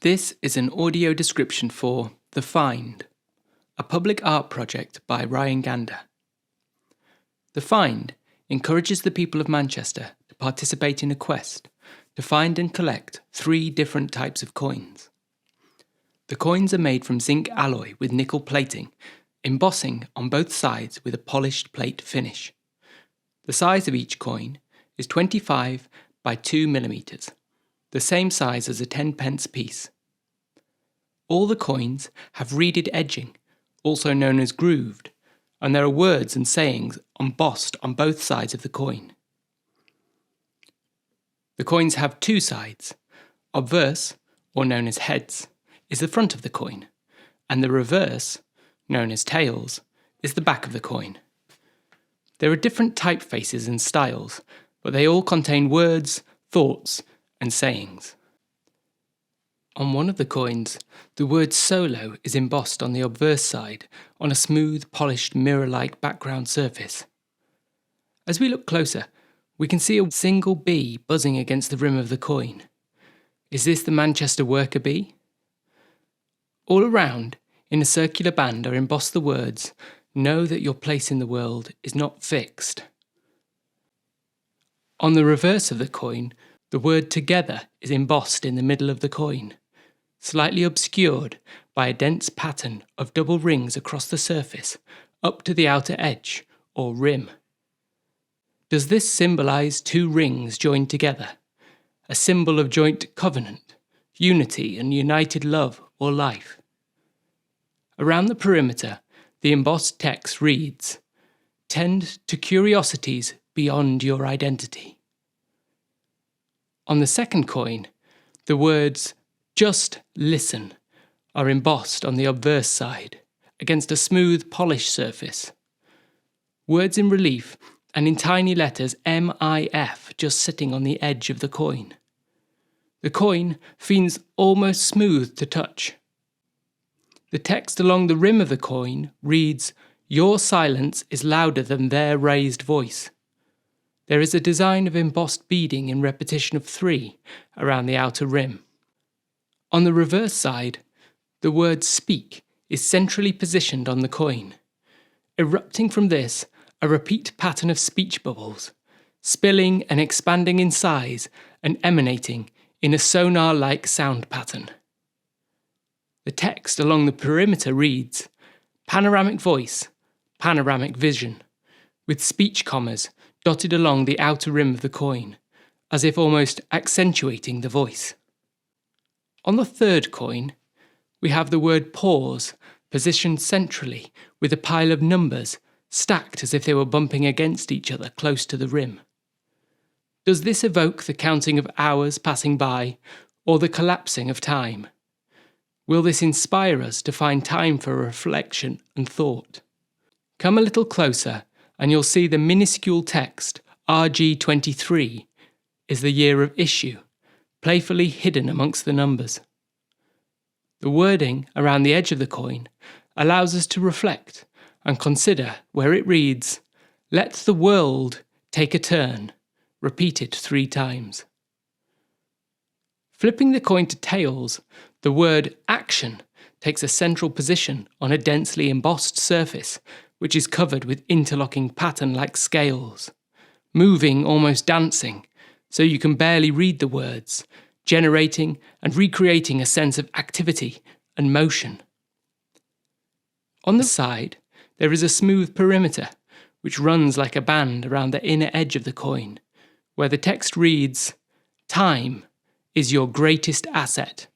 This is an audio description for The Find, a public art project by Gander. The Find encourages the people of Manchester to participate in a quest to find and collect 3 different types of coins. The coins are made from zinc alloy with nickel plating, embossing on both sides with a polished plate finish. The size of each coin is 25 by 2 millimeters, the same size as a 10-pence piece. All the coins have reeded edging, also known as grooved, and there are words and sayings embossed on both sides of the coin. The coins have 2 sides. Obverse, or known as heads, is the front of the coin, and the reverse, known as tails, is the back of the coin. There are different typefaces and styles, but they all contain words, thoughts, and sayings. On one of the coins, the word solo is embossed on the obverse side on a smooth, polished, mirror-like background surface. As we look closer, we can see a single bee buzzing against the rim of the coin. Is this the Manchester worker bee? All around, in a circular band, are embossed the words, "Know that your place in the world is not fixed." On the reverse of the coin, the word together is embossed in the middle of the coin, slightly obscured by a dense pattern of double rings across the surface, up to the outer edge, or rim. Does this symbolise 2 rings joined together, a symbol of joint covenant, unity and united love or life? Around the perimeter, the embossed text reads, "Tend to curiosities beyond your identity." On the second coin, the words "Just listen" are embossed on the obverse side, against a smooth, polished surface. Words in relief and in tiny letters MIF just sitting on the edge of the coin. The coin feels almost smooth to touch. The text along the rim of the coin reads, "Your silence is louder than their raised voice." There is a design of embossed beading in repetition of 3 around the outer rim. On the reverse side, the word "speak" is centrally positioned on the coin. Erupting from this, a repeat pattern of speech bubbles, spilling and expanding in size and emanating in a sonar-like sound pattern. The text along the perimeter reads, "Panoramic voice, panoramic vision," with speech commas dotted along the outer rim of the coin, as if almost accentuating the voice. On the third coin, we have the word "pause" positioned centrally with a pile of numbers stacked as if they were bumping against each other close to the rim. Does this evoke the counting of hours passing by or the collapsing of time? Will this inspire us to find time for reflection and thought? Come a little closer and you'll see the minuscule text RG23 is the year of issue, playfully hidden amongst the numbers. The wording around the edge of the coin allows us to reflect and consider where it reads, "Let the world take a turn," repeated 3 times. Flipping the coin to tails, the word "action" takes a central position on a densely embossed surface which is covered with interlocking pattern-like scales, moving, almost dancing, so you can barely read the words, generating and recreating a sense of activity and motion. On the side, there is a smooth perimeter, which runs like a band around the inner edge of the coin, where the text reads, "Time is your greatest asset."